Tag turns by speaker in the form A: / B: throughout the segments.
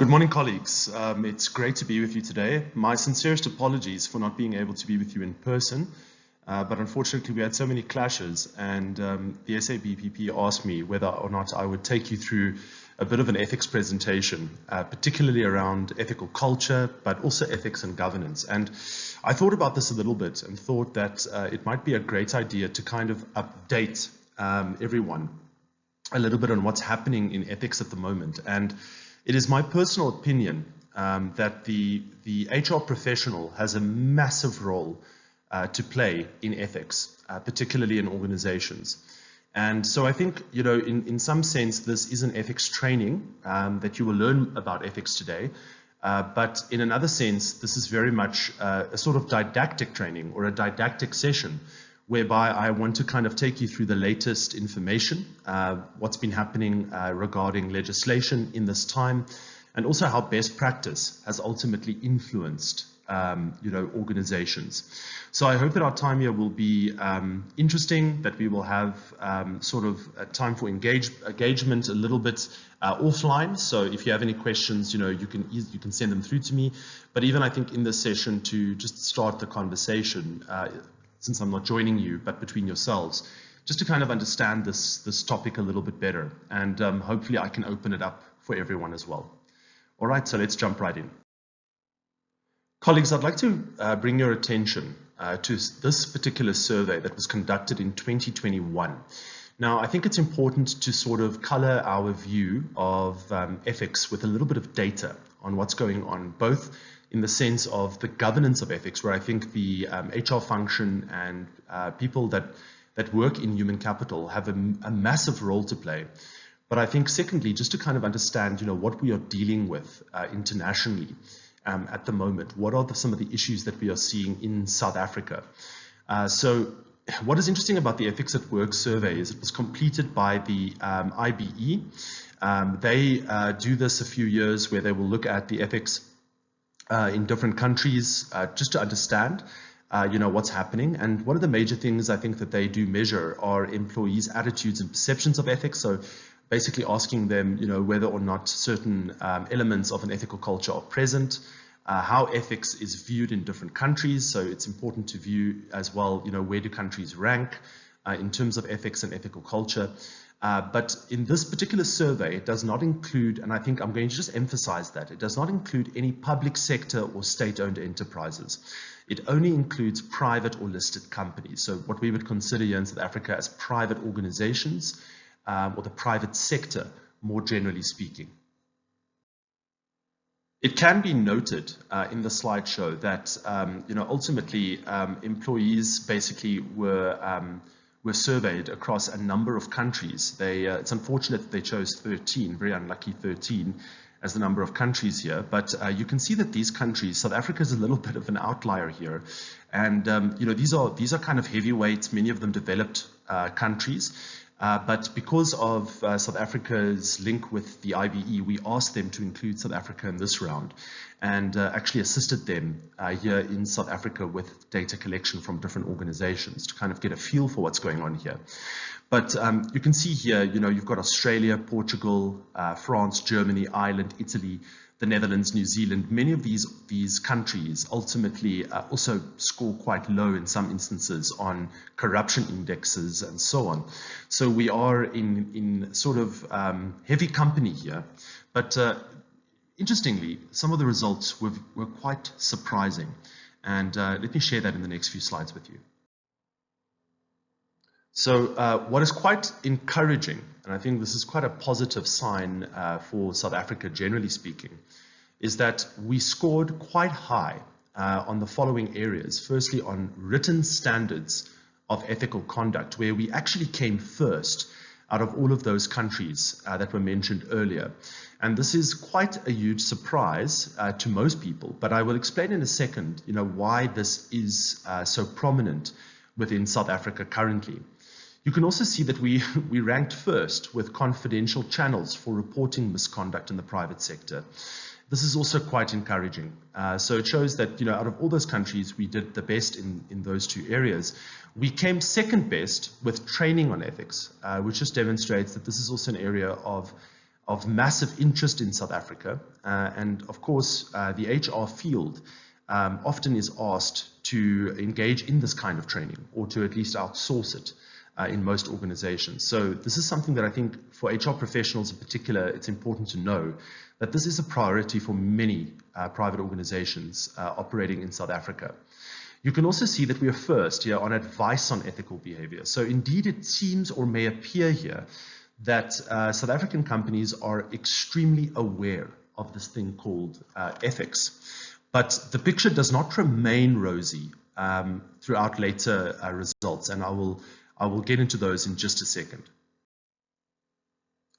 A: Good morning, colleagues. It's great to be with you today. My sincerest apologies for not being able to be with you in person, but unfortunately we had so many clashes, and the SABPP asked me whether or not I would take you through a bit of an ethics presentation, particularly around ethical culture, but also ethics and governance. And I thought about this a little bit and thought that it might be a great idea to kind of update everyone a little bit on what's happening in ethics at the moment. And it is my personal opinion that the HR professional has a massive role to play in ethics, particularly in organizations. And so I think, in some sense, this is an ethics training that you will learn about ethics today. But in another sense, this is very much a sort of didactic training or a didactic session whereby I want to kind of take you through the latest information, what's been happening regarding legislation in this time, and also how best practice has ultimately influenced organizations. So I hope that our time here will be interesting, that we will have sort of a time for engagement a little bit offline. So if you have any questions, you can send them through to me. But even I think in this session, to just start the conversation, since I'm not joining you, but between yourselves, just to kind of understand this topic a little bit better. And hopefully I can open it up for everyone as well. All right, so let's jump right in. Colleagues, I'd like to bring your attention to this particular survey that was conducted in 2021. Now, I think it's important to sort of color our view of ethics with a little bit of data on what's going on, both in the sense of the governance of ethics, where I think the HR function and people that work in human capital have a massive role to play. But I think secondly, just to kind of understand, what we are dealing with internationally at the moment. What are some of the issues that we are seeing in South Africa? So what is interesting about the Ethics at Work survey is it was completed by the IBE. They do this a few years where they will look at the ethics in different countries, just to understand, what's happening. And one of the major things I think that they do measure are employees' attitudes and perceptions of ethics. So basically asking them, whether or not certain elements of an ethical culture are present, how ethics is viewed in different countries. So it's important to view as well, where do countries rank in terms of ethics and ethical culture. But in this particular survey, it does not include, and I think I'm going to just emphasize that, it does not include any public sector or state-owned enterprises. It only includes private or listed companies. So what we would consider here in South Africa as private organizations, or the private sector, more generally speaking. It can be noted in the slideshow that ultimately employees basically were surveyed across a number of countries. It's unfortunate that they chose 13, very unlucky 13 as the number of countries here, but you can see that these countries, South Africa is a little bit of an outlier here, and these are kind of heavyweights, many of them developed countries. But because of South Africa's link with the IBE, we asked them to include South Africa in this round and actually assisted them here in South Africa with data collection from different organizations to kind of get a feel for what's going on here. But you can see here, you've got Australia, Portugal, France, Germany, Ireland, Italy, the Netherlands, New Zealand. Many of these countries ultimately also score quite low in some instances on corruption indexes and so on. So we are in sort of heavy company here. But interestingly, some of the results were quite surprising. And let me share that in the next few slides with you. So what is quite encouraging, and I think this is quite a positive sign for South Africa, generally speaking, is that we scored quite high on the following areas. Firstly, on written standards of ethical conduct, where we actually came first out of all of those countries that were mentioned earlier. And this is quite a huge surprise to most people, but I will explain in a second, why this is so prominent within South Africa currently. You can also see that we ranked first with confidential channels for reporting misconduct in the private sector. This is also quite encouraging. So it shows that, out of all those countries, we did the best in those two areas. We came second best with training on ethics, which just demonstrates that this is also an area of of massive interest in South Africa. And of course, the HR field often is asked to engage in this kind of training, or to at least outsource it in most organizations. So this is something that I think for HR professionals in particular, it's important to know that this is a priority for many private organizations operating in South Africa. You can also see that we are first here on advice on ethical behavior. So indeed, it seems or may appear here that South African companies are extremely aware of this thing called ethics. But the picture does not remain rosy throughout later results, and I will get into those in just a second.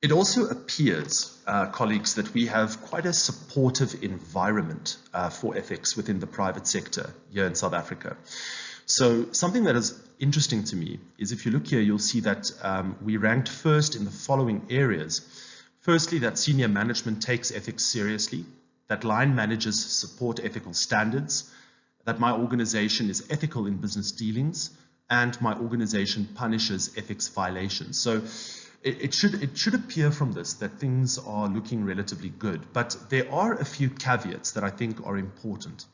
A: It also appears, colleagues, that we have quite a supportive environment for ethics within the private sector here in South Africa. So something that is interesting to me is, if you look here, you'll see that we ranked first in the following areas. Firstly, that senior management takes ethics seriously, that line managers support ethical standards, that my organization is ethical in business dealings, and my organization punishes ethics violations. So it should appear from this that things are looking relatively good, but there are a few caveats that I think are important.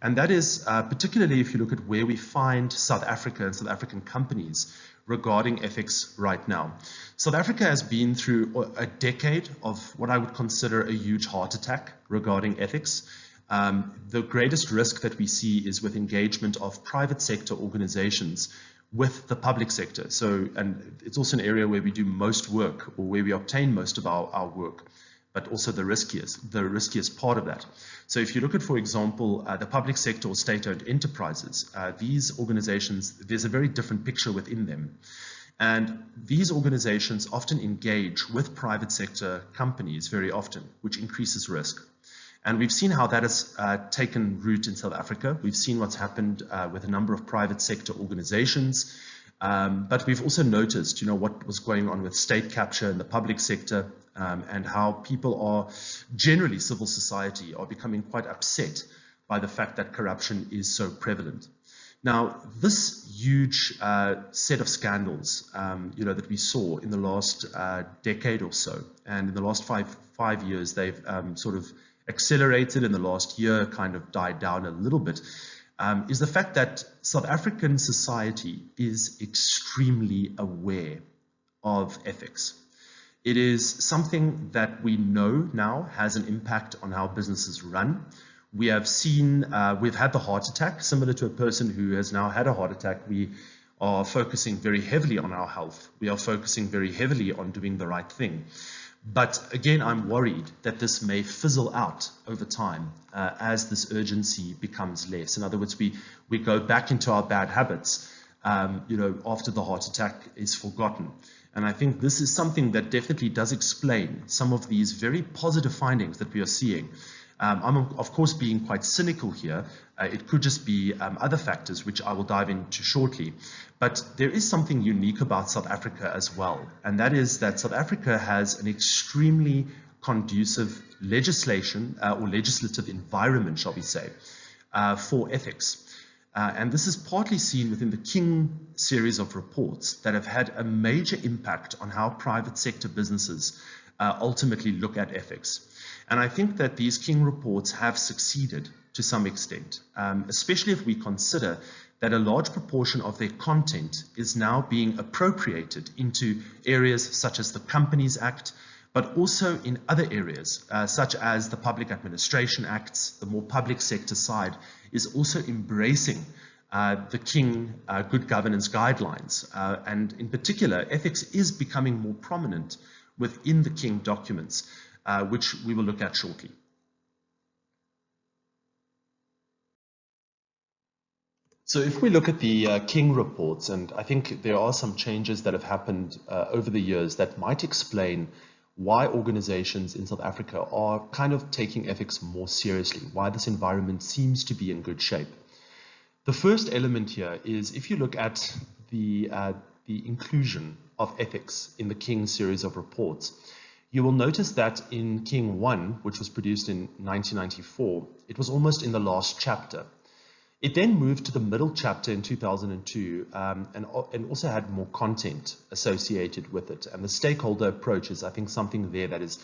A: And that is particularly if you look at where we find South Africa and South African companies regarding ethics right now. South Africa has been through a decade of what I would consider a huge heart attack regarding ethics. The greatest risk that we see is with engagement of private sector organizations with the public sector. So, and it's also an area where we do most work, or where we obtain most of our work, but also the riskiest part of that. So if you look at, for example, the public sector or state-owned enterprises, these organizations, there's a very different picture within them. And these organizations often engage with private sector companies very often, which increases risk. And we've seen how that has taken root in South Africa. We've seen what's happened with a number of private sector organizations. But we've also noticed, what was going on with state capture in the public sector, and how people are generally, civil society, are becoming quite upset by the fact that corruption is so prevalent. Now, this huge set of scandals, that we saw in the last decade or so, and in the last five years, they've sort of accelerated. In the last year, kind of died down a little bit, is the fact that South African society is extremely aware of ethics. It is something that we know now has an impact on how businesses run. We have seen, we've had the heart attack, similar to a person who has now had a heart attack. We are focusing very heavily on our health. We are focusing very heavily on doing the right thing. But again, I'm worried that this may fizzle out over time as this urgency becomes less. In other words, we go back into our bad habits, after the heart attack is forgotten. And I think this is something that definitely does explain some of these very positive findings that we are seeing. I'm, of course, being quite cynical here. It could just be other factors, which I will dive into shortly. But there is something unique about South Africa as well, and that is that South Africa has an extremely conducive legislation or legislative environment, shall we say, for ethics. And this is partly seen within the King series of reports that have had a major impact on how private sector businesses ultimately look at ethics. And I think that these King reports have succeeded to some extent, especially if we consider that a large proportion of their content is now being appropriated into areas such as the Companies Act, but also in other areas such as the Public Administration Acts. The more public sector side is also embracing the King good governance guidelines. And in particular, ethics is becoming more prominent within the King documents, which we will look at shortly. So if we look at the King reports, and I think there are some changes that have happened over the years that might explain why organizations in South Africa are kind of taking ethics more seriously, why this environment seems to be in good shape. The first element here is if you look at the inclusion of ethics in the King series of reports, you will notice that in King 1, which was produced in 1994, it was almost in the last chapter. It then moved to the middle chapter in 2002 and also had more content associated with it. And the stakeholder approach is, I think, something there that is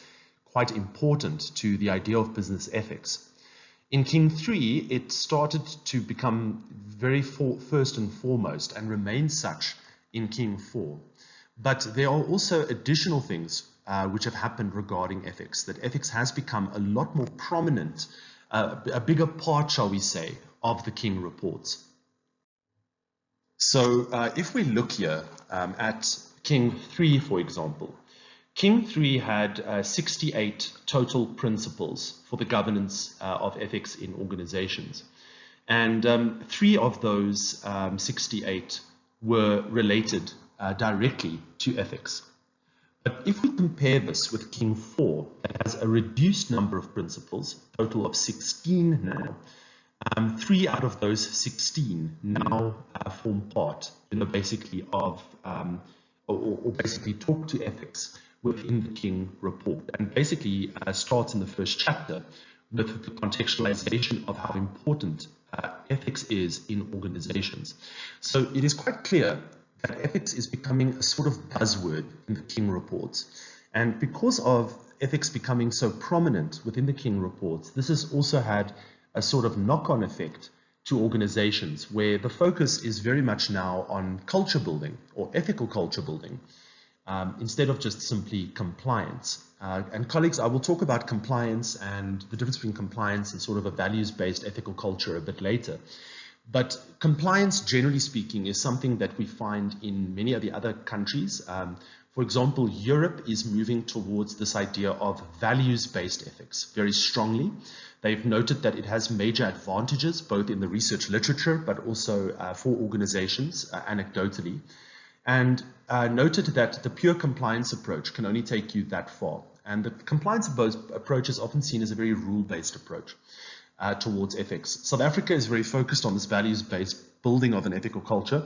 A: quite important to the idea of business ethics. In King 3, it started to become very first and foremost and remains such in King 4. But there are also additional things which have happened regarding ethics, that ethics has become a lot more prominent, a bigger part, shall we say, of the King reports. So if we look here at King 3, for example, King 3 had 68 total principles for the governance of ethics in organizations. And 3 of those 68 were related directly to ethics. But if we compare this with King 4, that has a reduced number of principles, a total of 16 now, 3 out of those 16 now form part, basically of, or basically talk to ethics within the King report, and basically starts in the first chapter with the contextualization of how important ethics is in organizations. So it is quite clear that ethics is becoming a sort of buzzword in the King reports. And because of ethics becoming so prominent within the King reports, this has also had a sort of knock-on effect to organizations where the focus is very much now on culture building or ethical culture building instead of just simply compliance. And colleagues, I will talk about compliance and the difference between compliance and sort of a values-based ethical culture a bit later. But compliance, generally speaking, is something that we find in many of the other countries. For example, Europe is moving towards this idea of values-based ethics very strongly. They've noted that it has major advantages, both in the research literature, but also for organizations, anecdotally. And noted that the pure compliance approach can only take you that far. And the compliance approach is often seen as a very rule-based approach towards ethics. South Africa is very focused on this values-based building of an ethical culture.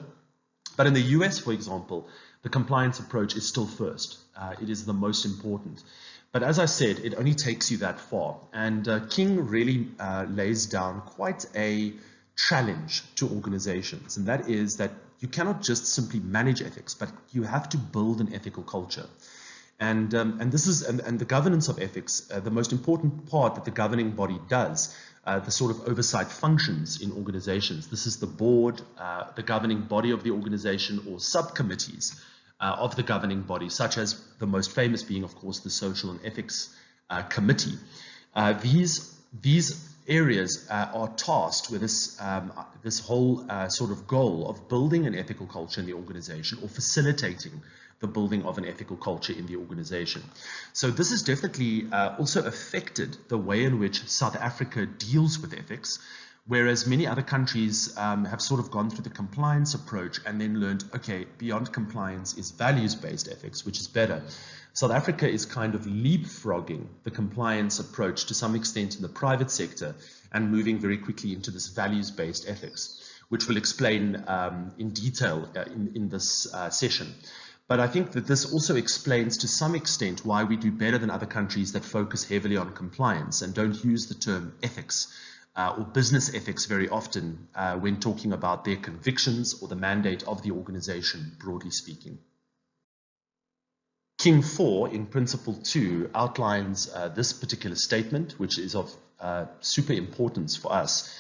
A: But in the US, for example, the compliance approach is still first. It is the most important. But as I said, it only takes you that far. And King really lays down quite a challenge to organizations. And that is that you cannot just simply manage ethics, but you have to build an ethical culture. And this is the governance of ethics, the most important part that the governing body does, the sort of oversight functions in organizations. This is the board, the governing body of the organization, or subcommittees of the governing body, such as the most famous being, of course, the Social and Ethics Committee. These areas are tasked with this whole sort of goal of building an ethical culture in the organization, or facilitating the building of an ethical culture in the organization. So this has definitely also affected the way in which South Africa deals with ethics, whereas many other countries have sort of gone through the compliance approach and then learned, okay, beyond compliance is values-based ethics, which is better. South Africa is kind of leapfrogging the compliance approach to some extent in the private sector and moving very quickly into this values-based ethics, which we'll explain in detail in this session. But I think that this also explains to some extent why we do better than other countries that focus heavily on compliance and don't use the term ethics or business ethics very often when talking about their convictions or the mandate of the organization, broadly speaking. King 4 in Principle 2 outlines this particular statement, which is of super importance for us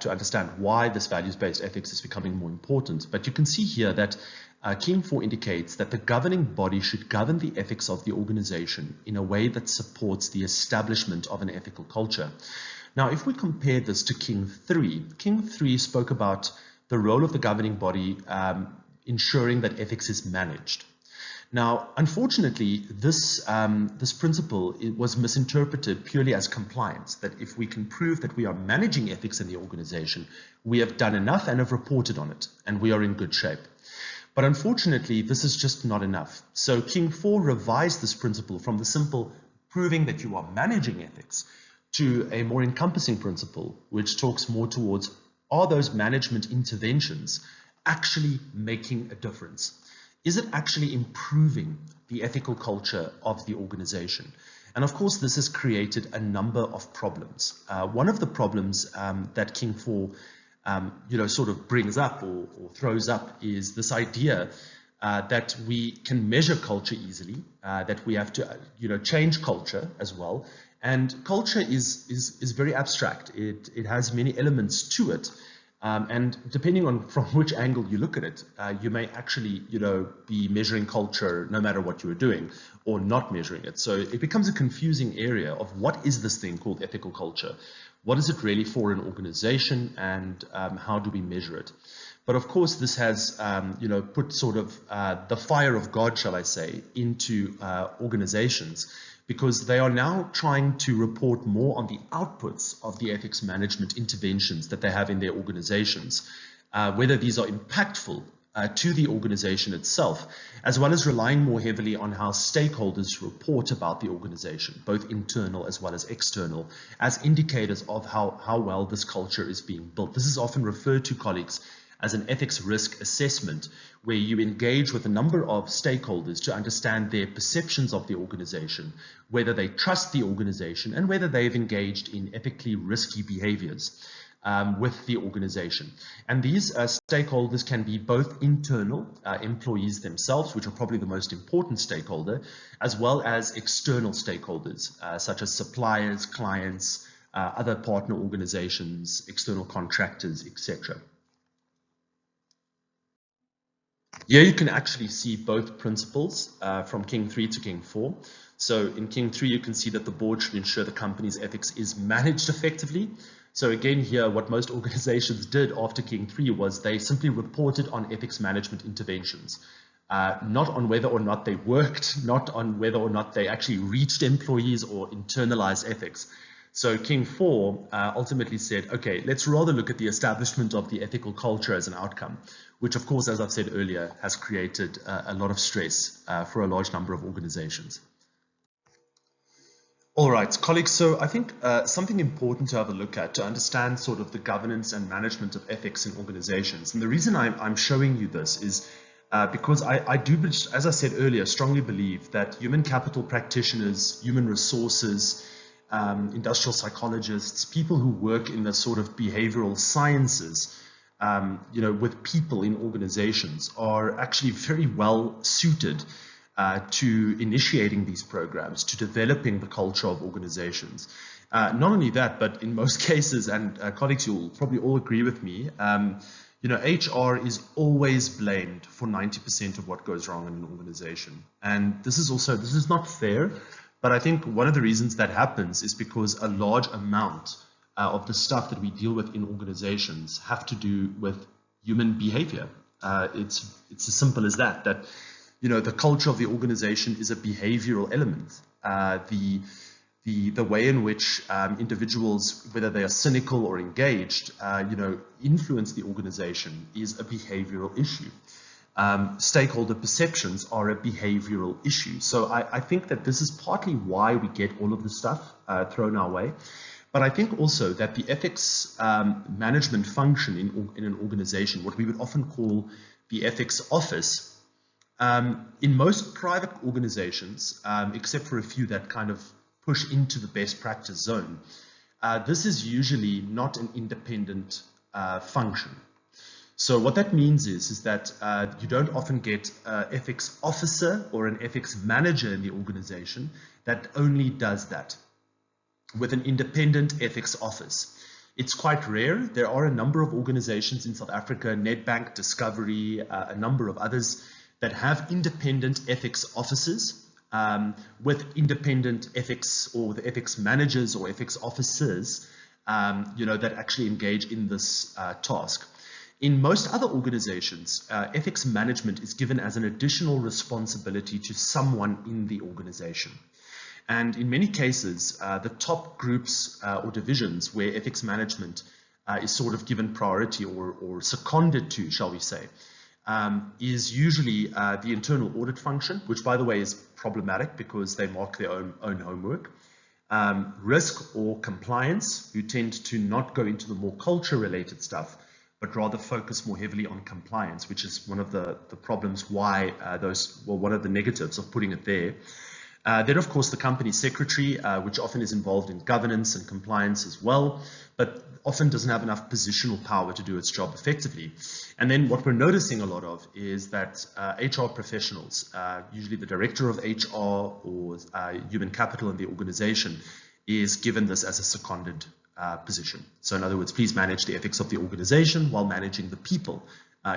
A: to understand why this values-based ethics is becoming more important. But you can see here that King 4 indicates that the governing body should govern the ethics of the organization in a way that supports the establishment of an ethical culture. Now, if we compare this to King 3 spoke about the role of the governing body ensuring that ethics is managed. Now, unfortunately, this principle was misinterpreted purely as compliance, that if we can prove that we are managing ethics in the organization, we have done enough and have reported on it, and we are in good shape. But unfortunately, this is just not enough. So King 4 revised this principle from the simple proving that you are managing ethics to a more encompassing principle, which talks more towards, are those management interventions actually making a difference? Is it actually improving the ethical culture of the organization? And of course, this has created a number of problems. One of the problems that King 4 sort of brings up or throws up is this idea that we can measure culture easily, that we have to, change culture as well. And culture is very abstract. It has many elements to it. And depending on from which angle you look at it, you may actually, be measuring culture no matter what you are doing, or not measuring it. So it becomes a confusing area of what is this thing called ethical culture? What is it really for an organization, and how do we measure it? But of course, this has, put sort of the fire of God, shall I say, into organizations, because they are now trying to report more on the outputs of the ethics management interventions that they have in their organizations, whether these are impactful to the organization itself, as well as relying more heavily on how stakeholders report about the organization, both internal as well as external, as indicators of how well this culture is being built. This is often referred to, colleagues, as an ethics risk assessment, where you engage with a number of stakeholders to understand their perceptions of the organization, whether they trust the organization, and whether they've engaged in ethically risky behaviors with the organization. And these stakeholders can be both internal employees themselves, which are probably the most important stakeholder, as well as external stakeholders, such as suppliers, clients, other partner organizations, external contractors, etc. Here you can actually see both principles from King 3 to King 4. So in King 3, you can see that the board should ensure the company's ethics is managed effectively. So again here, what most organizations did after King 3 was they simply reported on ethics management interventions, not on whether or not they worked, not on whether or not they actually reached employees or internalized ethics. So King 4 ultimately said, okay, let's rather look at the establishment of the ethical culture as an outcome, which of course, as I've said earlier, has created a lot of stress for a large number of organizations. All right, colleagues, so I think something important to have a look at to understand sort of the governance and management of ethics in organizations. And the reason I'm showing you this is because I do, as I said earlier, strongly believe that human capital practitioners, human resources, industrial psychologists, people who work in the sort of behavioral sciences, with people in organizations are actually very well suited to initiating these programs, to developing the culture of organizations. Not only that, but in most cases, and colleagues, you'll probably all agree with me, HR is always blamed for 90% of what goes wrong in an organization. And this is not fair, but I think one of the reasons that happens is because a large amount of the stuff that we deal with in organizations have to do with human behavior. It's as simple as that the culture of the organization is a behavioral element. The way in which individuals, whether they are cynical or engaged, influence the organization is a behavioral issue. Stakeholder perceptions are a behavioral issue. So I think that this is partly why we get all of this stuff thrown our way. But I think also that the ethics management function in an organization, what we would often call the ethics office, in most private organizations, except for a few that kind of push into the best practice zone, this is usually not an independent function. So what that means is that you don't often get an ethics officer or an ethics manager in the organization that only does that with an independent ethics office. It's quite rare. There are a number of organizations in South Africa, Nedbank, Discovery, a number of others that have independent ethics offices with independent ethics or the ethics managers or ethics officers, that actually engage in this task. In most other organizations, ethics management is given as an additional responsibility to someone in the organization. And in many cases, the top groups or divisions where ethics management is sort of given priority or seconded to, shall we say, is usually the internal audit function, which, by the way, is problematic because they mark their own homework. Risk or compliance, who tend to not go into the more culture-related stuff, but rather focus more heavily on compliance, which is one of the problems why one of the negatives of putting it there. Then, of course, the company secretary, which often is involved in governance and compliance as well, but often doesn't have enough positional power to do its job effectively. And then what we're noticing a lot of is that HR professionals, usually the director of HR or human capital in the organization, is given this as a seconded position. So in other words, please manage the ethics of the organization while managing the people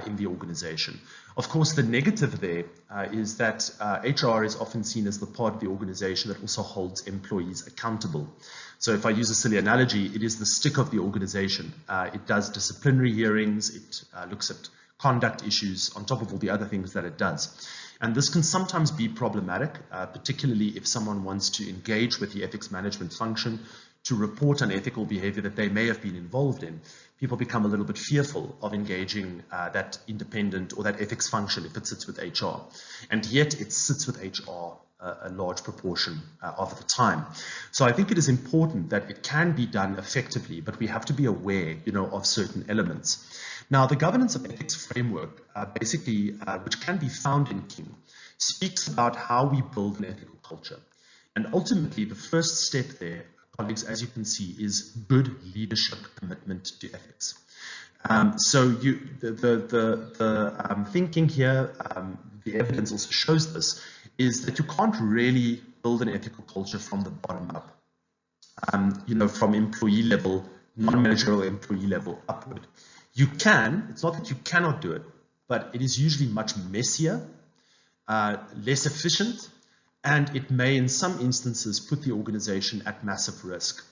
A: in the organization. Of course, the negative there is that HR is often seen as the part of the organization that also holds employees accountable. So if I use a silly analogy, it is the stick of the organization. It does disciplinary hearings, it looks at conduct issues on top of all the other things that it does. And this can sometimes be problematic, particularly if someone wants to engage with the ethics management function to report unethical behavior that they may have been involved in. People become a little bit fearful of engaging that independent or that ethics function if it sits with HR. And yet it sits with HR a large proportion of the time. So I think it is important that it can be done effectively, but we have to be aware, of certain elements. Now, the governance of ethics framework, basically, which can be found in King, speaks about how we build an ethical culture. And ultimately, the first step there, colleagues, as you can see, is good leadership commitment to ethics. So the thinking here, the evidence also shows this, is that you can't really build an ethical culture from the bottom up, from employee level, non-managerial employee level upward. You can, it's not that you cannot do it, but it is usually much messier, less efficient, and it may in some instances put the organization at massive risk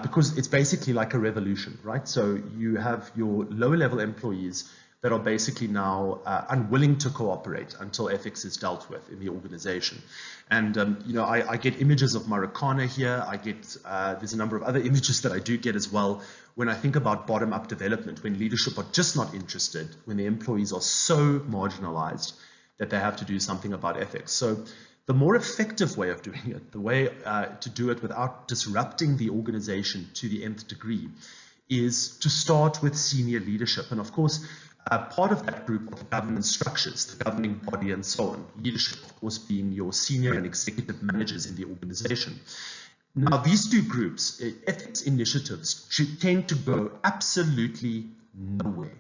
A: because it's basically like a revolution, right? So you have your lower level employees that are basically now unwilling to cooperate until ethics is dealt with in the organization. And, I get images of Marikana here. I get, there's a number of other images that I do get as well when I think about bottom-up development, when leadership are just not interested, when the employees are so marginalized that they have to do something about ethics. So the more effective way of doing it, the way to do it without disrupting the organization to the nth degree, is to start with senior leadership. And of course, part of that group of governance structures, the governing body and so on, leadership, of course, being your senior and executive managers in the organization. Now, these two groups, ethics initiatives, should tend to go absolutely nowhere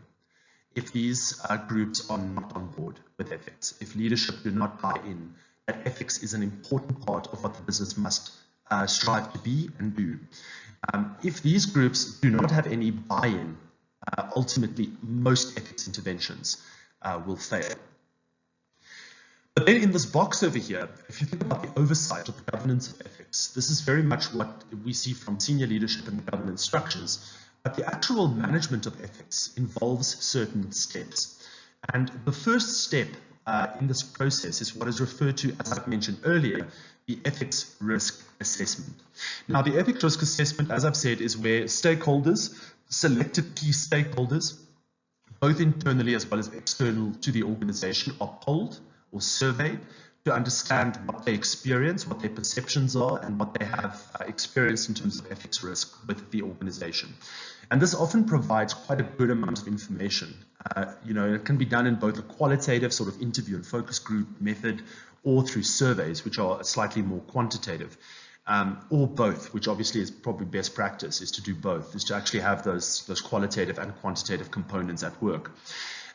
A: if these groups are not on board with ethics, if leadership do not buy in that ethics is an important part of what the business must strive to be and do. If these groups do not have any buy-in, ultimately most ethics interventions will fail. But then in this box over here, if you think about the oversight of the governance of ethics, this is very much what we see from senior leadership and governance structures. But the actual management of ethics involves certain steps. And the first step in this process is what is referred to, as I've mentioned earlier, the ethics risk assessment. Now, the ethics risk assessment, as I've said, is where stakeholders, selected key stakeholders, both internally as well as external to the organization, are polled or surveyed to understand what they experience, what their perceptions are, and what they have experienced in terms of ethics risk with the organization. And this often provides quite a good amount of information. It can be done in both a qualitative sort of interview and focus group method or through surveys, which are slightly more quantitative, or both, which obviously is probably best practice, is to do both, is to actually have those qualitative and quantitative components at work.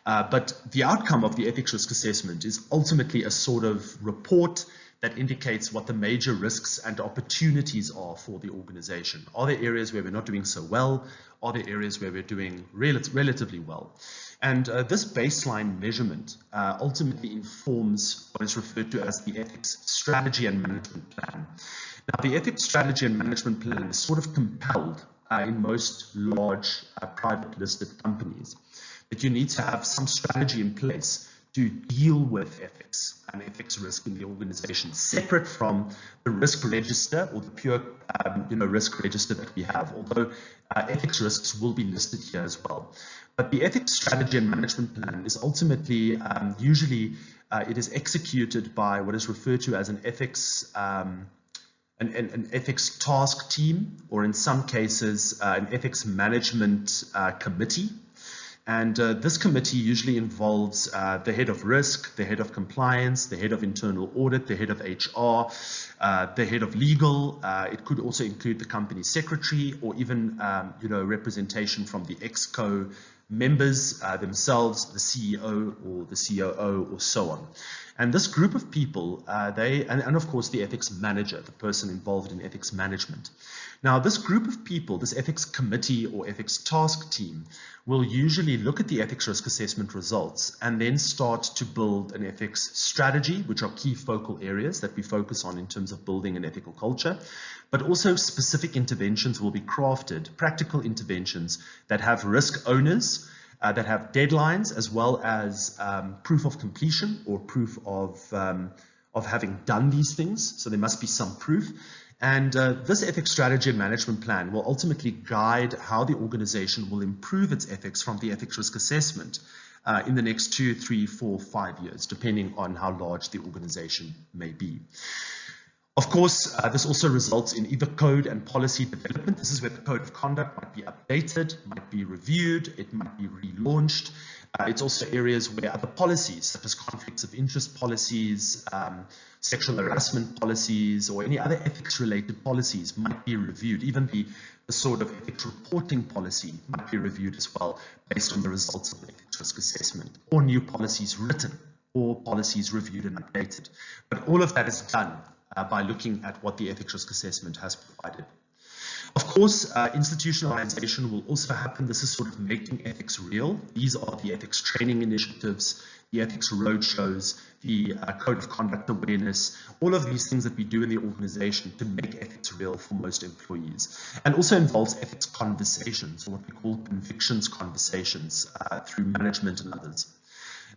A: But the outcome of the ethics risk assessment is ultimately a sort of report that indicates what the major risks and opportunities are for the organization. Are there areas where we're not doing so well? Are there areas where we're doing relatively well? And this baseline measurement ultimately informs what is referred to as the ethics strategy and management plan. Now, the ethics strategy and management plan is sort of compelled in most large private listed companies, that you need to have some strategy in place to deal with ethics and ethics risk in the organization, separate from the risk register or the pure risk register that we have, although ethics risks will be listed here as well. But the ethics strategy and management plan is ultimately, usually it is executed by what is referred to as an ethics an ethics task team, or in some cases, an ethics management committee. And this committee usually involves the head of risk, the head of compliance, the head of internal audit, the head of HR, the head of legal. It could also include the company secretary, or even representation from the exco members themselves, the CEO or the COO, or so on. And this group of people, and of course the ethics manager, the person involved in ethics management. Now, this group of people, this ethics committee or ethics task team, will usually look at the ethics risk assessment results and then start to build an ethics strategy, which are key focal areas that we focus on in terms of building an ethical culture. But also specific interventions will be crafted, practical interventions that have risk owners, that have deadlines, as well as proof of completion or proof of having done these things. So there must be some proof. And this ethics strategy and management plan will ultimately guide how the organization will improve its ethics from the ethics risk assessment in the next 2, 3, 4, 5 years, depending on how large the organization may be. Of course, this also results in either code and policy development. This is where the code of conduct might be updated, might be reviewed, it might be relaunched. It's also areas where other policies, such as conflicts of interest policies, sexual harassment policies, or any other ethics-related policies might be reviewed. Even the sort of ethics reporting policy might be reviewed as well, based on the results of the ethics risk assessment, or new policies written, or policies reviewed and updated. But all of that is done by looking at what the ethics risk assessment has provided. Of course, institutionalization will also happen. This is sort of making ethics real. These are the ethics training initiatives, the ethics roadshows, the code of conduct awareness, all of these things that we do in the organization to make ethics real for most employees. And also involves ethics conversations, or what we call convictions conversations through management and others.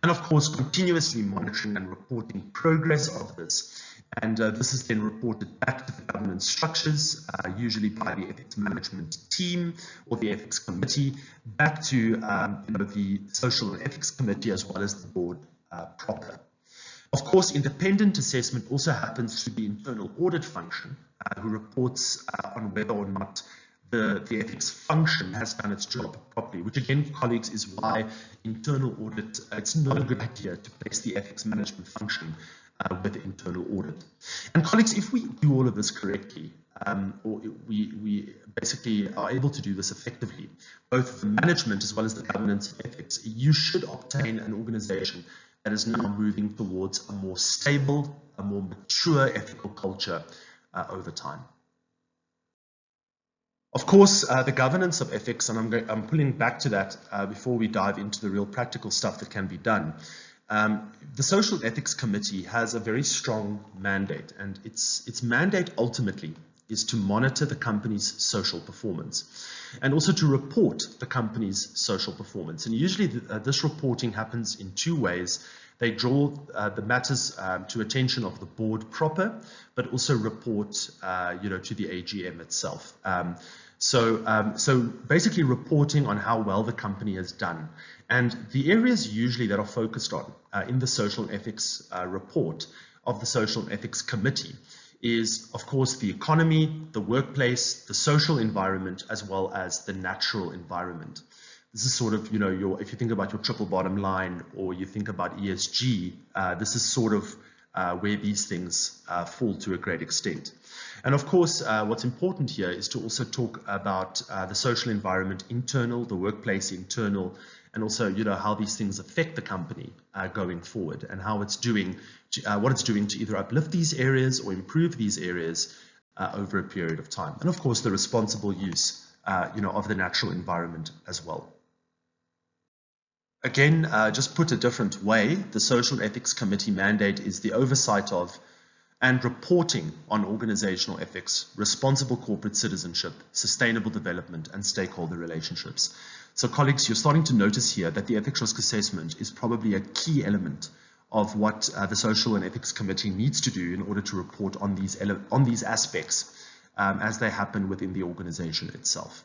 A: And of course, continuously monitoring and reporting progress of this. And this is then reported back to the governance structures, usually by the ethics management team or the ethics committee, back to the social and ethics committee, as well as the board proper. Of course, independent assessment also happens through the internal audit function, who reports on whether or not the ethics function has done its job properly, which again, colleagues, is why internal audit, it's not a good idea to place the ethics management function with internal audit. And colleagues, if we do all of this correctly, or we basically are able to do this effectively, both the management as well as the governance of ethics, you should obtain an organization that is now moving towards a more stable, a more mature ethical culture over time. Of course, the governance of ethics, and I'm pulling back to that before we dive into the real practical stuff that can be done. The Social Ethics Committee has a very strong mandate, and its mandate ultimately is to monitor the company's social performance and also to report the company's social performance. And usually this reporting happens in two ways. They draw the matters to attention of the board proper, but also report to the AGM itself. So basically reporting on how well the company has done. And the areas usually that are focused on in the social ethics report of the Social Ethics Committee is, of course, the economy, the workplace, the social environment, as well as the natural environment. This is sort of, if you think about your triple bottom line, or you think about ESG, this is sort of where these things fall to a great extent. And of course, what's important here is to also talk about the social environment internal, the workplace internal, and also, how these things affect the company going forward, and how it's doing, what it's doing to either uplift these areas or improve these areas over a period of time. And of course, the responsible use, of the natural environment as well. Again, just put a different way, the Social Ethics Committee mandate is the oversight of and reporting on organizational ethics, responsible corporate citizenship, sustainable development, and stakeholder relationships. So colleagues, you're starting to notice here that the ethics risk assessment is probably a key element of what the Social and Ethics Committee needs to do in order to report on these aspects as they happen within the organization itself.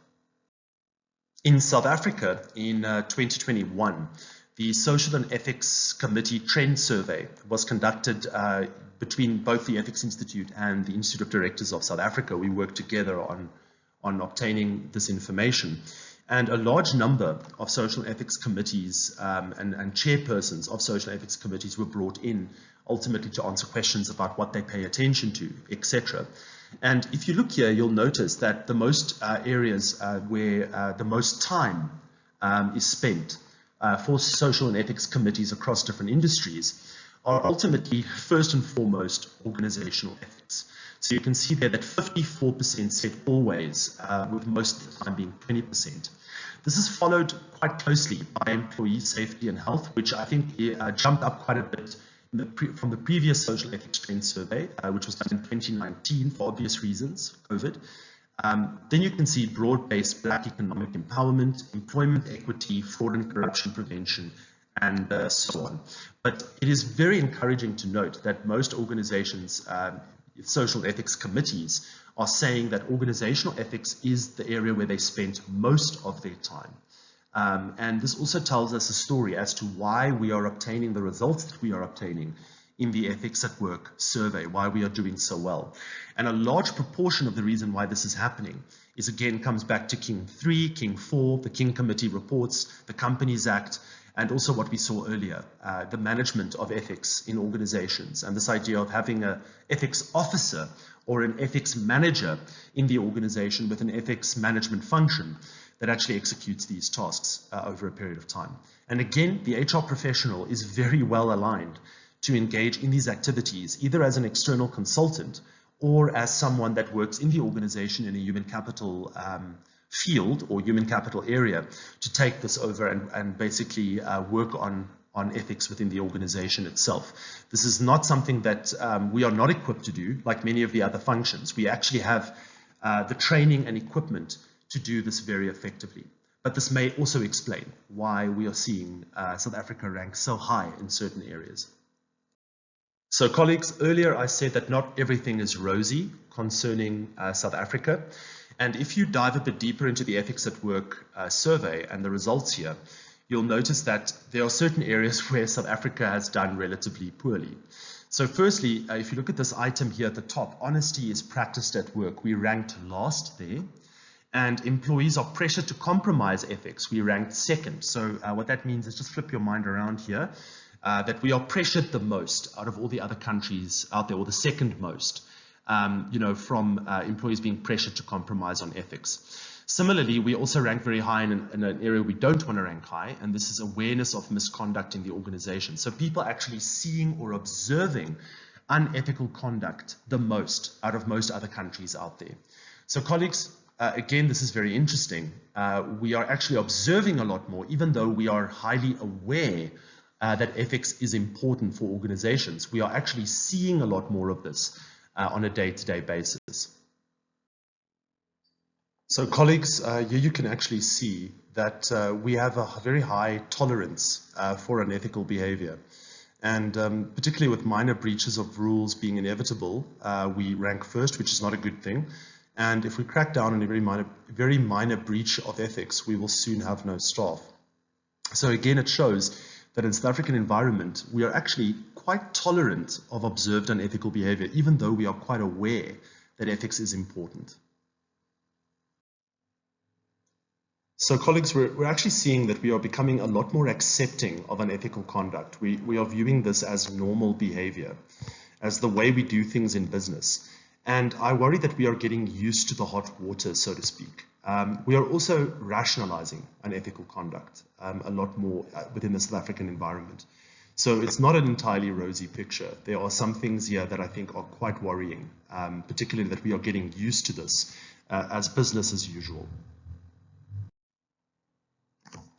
A: In South Africa, in 2021, the Social and Ethics Committee Trend Survey was conducted between both the Ethics Institute and the Institute of Directors of South Africa. We worked together on obtaining this information. And a large number of social ethics committees and chairpersons of social ethics committees were brought in ultimately to answer questions about what they pay attention to, etc. And if you look here, you'll notice that the most areas where the most time is spent for social and ethics committees across different industries are ultimately, first and foremost, organizational ethics. So you can see there that 54% said always, with most of the time being 20%. This is followed quite closely by employee safety and health, which I think jumped up quite a bit from the previous social ethics trend survey, which was done in 2019 for obvious reasons, COVID. Then you can see broad-based Black economic empowerment, employment equity, fraud and corruption prevention, and so on. But it is very encouraging to note that most organizations, social ethics committees, are saying that organizational ethics is the area where they spent most of their time. And this also tells us a story as to why we are obtaining the results that we are obtaining in the Ethics at Work survey, why we are doing so well. And a large proportion of the reason why this is happening is, again, comes back to King 3, King 4, the King Committee reports, the Companies Act, and also what we saw earlier, the management of ethics in organizations, and this idea of having an ethics officer or an ethics manager in the organization with an ethics management function that actually executes these tasks over a period of time. And again, the HR professional is very well aligned to engage in these activities, either as an external consultant or as someone that works in the organization in a human capital field or human capital area to take this over and basically work on ethics within the organization itself. This is not something that we are not equipped to do like many of the other functions. We actually have the training and equipment to do this very effectively. But this may also explain why we are seeing South Africa rank so high in certain areas. So colleagues, earlier I said that not everything is rosy concerning South Africa. And if you dive a bit deeper into the Ethics at Work survey and the results here, you'll notice that there are certain areas where South Africa has done relatively poorly. So firstly, if you look at this item here at the top, honesty is practiced at work. We ranked last there. And employees are pressured to compromise ethics. We ranked second. So what that means is, just flip your mind around here, that we are pressured the most out of all the other countries out there, or the second most, from employees being pressured to compromise on ethics. Similarly, we also rank very high in an area we don't want to rank high, and this is awareness of misconduct in the organization. So people actually seeing or observing unethical conduct the most out of most other countries out there. So colleagues, again, this is very interesting. We are actually observing a lot more, even though we are highly aware that ethics is important for organizations. We are actually seeing a lot more of this on a day-to-day basis. So colleagues, here you can actually see that we have a very high tolerance for unethical behavior. And particularly with minor breaches of rules being inevitable, we rank first, which is not a good thing. And if we crack down on a very minor breach of ethics, we will soon have no staff. So again, it shows that in the South African environment, we are actually quite tolerant of observed unethical behavior, even though we are quite aware that ethics is important. So colleagues, we're actually seeing that we are becoming a lot more accepting of unethical conduct. We are viewing this as normal behavior, as the way we do things in business. And I worry that we are getting used to the hot water, so to speak. We are also rationalizing unethical conduct a lot more within the South African environment. So it's not an entirely rosy picture. There are some things here that I think are quite worrying, particularly that we are getting used to this as business as usual.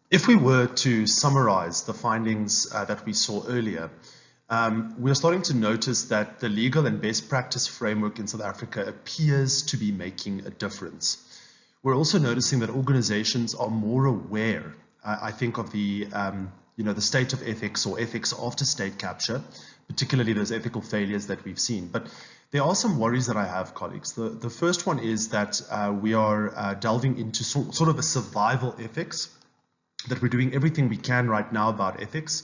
A: If we were to summarize the findings that we saw earlier, we're starting to notice that the legal and best practice framework in South Africa appears to be making a difference. We're also noticing that organizations are more aware, I think, of the state of ethics or ethics after state capture, particularly those ethical failures that we've seen. But there are some worries that I have, colleagues. The first one is that we are delving into sort of a survival ethics, that we're doing everything we can right now about ethics,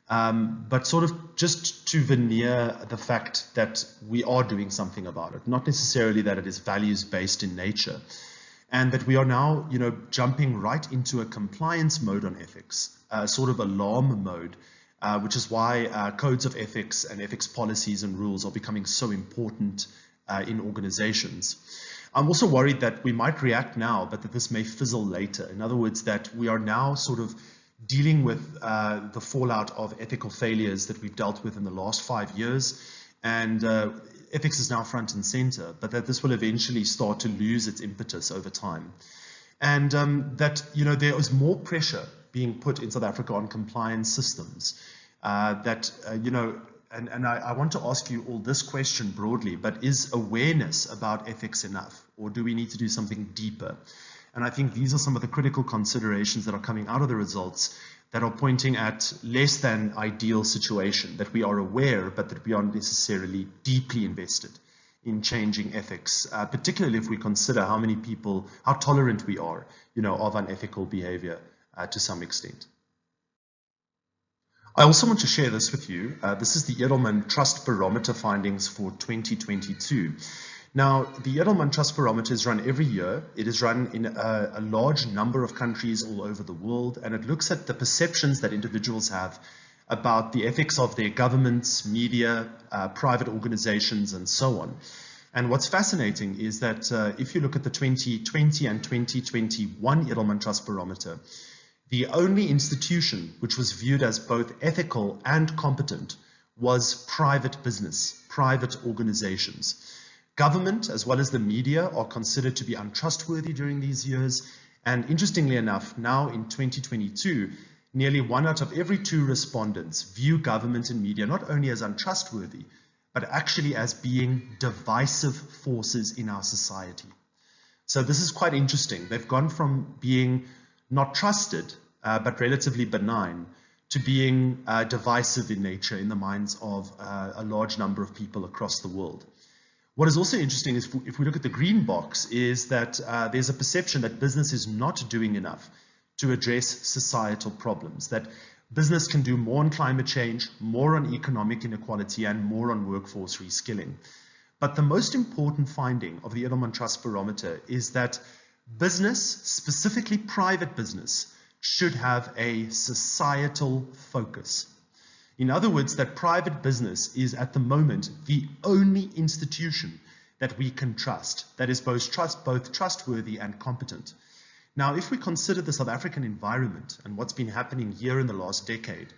A: but sort of just to veneer the fact that we are doing something about it, not necessarily that it is values-based in nature. and that we are now, jumping right into a compliance mode on ethics, sort of alarm mode, which is why codes of ethics and ethics policies and rules are becoming so important in organizations. I'm also worried that we might react now, but that this may fizzle later. In other words, that we are now sort of dealing with the fallout of ethical failures that we've dealt with in the last 5 years, and ethics is now front and center, but that this will eventually start to lose its impetus over time. And that, there is more pressure being put in South Africa on compliance systems and I want to ask you all this question broadly, but is awareness about ethics enough, or do we need to do something deeper? And I think these are some of the critical considerations that are coming out of the results that are pointing at less than ideal situation, that we are aware, but that we aren't necessarily deeply invested in changing ethics, particularly if we consider how tolerant we are, of unethical behavior to some extent. I also want to share this with you. This is the Edelman Trust Barometer findings for 2022. Now, the Edelman Trust Barometer is run every year. It is run in a large number of countries all over the world, and it looks at the perceptions that individuals have about the ethics of their governments, media, private organizations, and so on. And what's fascinating is that if you look at the 2020 and 2021 Edelman Trust Barometer, the only institution which was viewed as both ethical and competent was private business, private organizations. Government, as well as the media, are considered to be untrustworthy during these years. And interestingly enough, now in 2022, nearly 1 out of every 2 respondents view government and media not only as untrustworthy, but actually as being divisive forces in our society. So this is quite interesting. They've gone from being not trusted, but relatively benign, to being divisive in nature in the minds of a large number of people across the world. What is also interesting is if we look at the green box is that there's a perception that business is not doing enough to address societal problems, that business can do more on climate change, more on economic inequality, and more on workforce reskilling. But the most important finding of the Edelman Trust Barometer is that business, specifically private business, should have a societal focus. In other words, that private business is at the moment the only institution that we can trust, that is both trustworthy and competent. Now, if we consider the South African environment and what's been happening here in the last decade,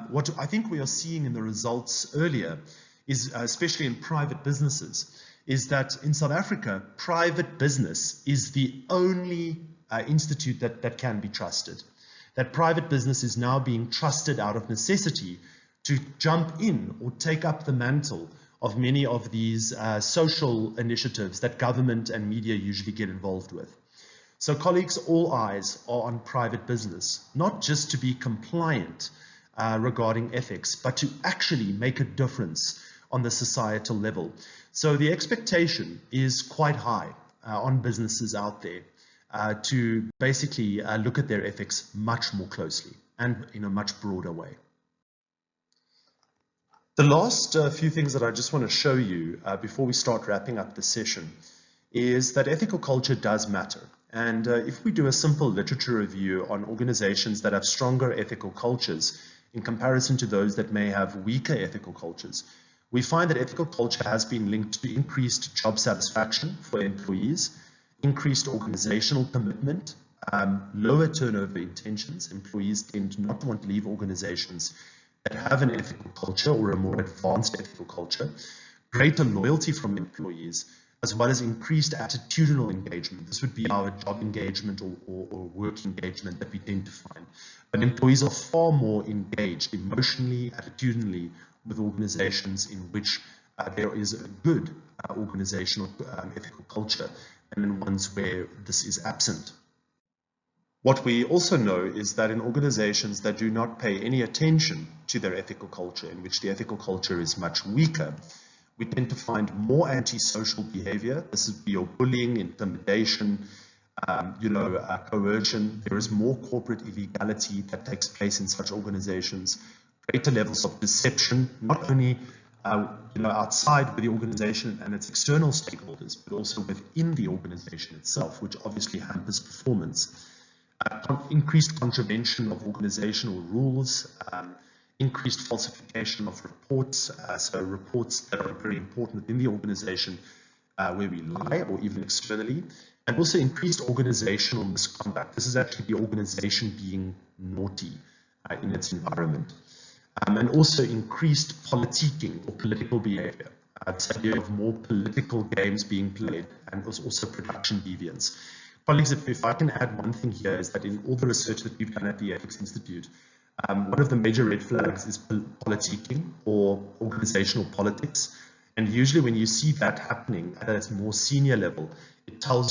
A: what I think we are seeing in the results earlier is, especially in private businesses, is that in South Africa, private business is the only institute that can be trusted. That private business is now being trusted out of necessity to jump in or take up the mantle of many of these social initiatives that government and media usually get involved with. So colleagues, all eyes are on private business, not just to be compliant regarding ethics, but to actually make a difference on the societal level. So the expectation is quite high on businesses out there to basically look at their ethics much more closely and in a much broader way. The last few things that I just want to show you before we start wrapping up the session is that ethical culture does matter. And if we do a simple literature review on organizations that have stronger ethical cultures in comparison to those that may have weaker ethical cultures, we find that ethical culture has been linked to increased job satisfaction for employees, increased organizational commitment, lower turnover intentions. Employees tend not to want to leave organizations that have an ethical culture or a more advanced ethical culture, greater loyalty from employees, as well as increased attitudinal engagement. This would be our job engagement or work engagement that we tend to find. But employees are far more engaged emotionally, attitudinally with organizations in which there is a good organizational ethical culture and in ones where this is absent. What we also know is that in organizations that do not pay any attention to their ethical culture, in which the ethical culture is much weaker, we tend to find more antisocial behavior. This would be your bullying, intimidation, coercion. There is more corporate illegality that takes place in such organizations, greater levels of deception, not only outside with the organization and its external stakeholders, but also within the organization itself, which obviously hampers performance. Increased contravention of organizational rules, increased falsification of reports, so reports that are very important within the organization where we lie, or even externally, and also increased organizational misconduct. This is actually the organization being naughty in its environment. And also increased politicking or political behavior. This idea of more political games being played, and also production deviance. Colleagues, if I can add one thing here, is that in all the research that we've done at the Ethics Institute, one of the major red flags is politicking or organizational politics. And usually when you see that happening at a more senior level, it can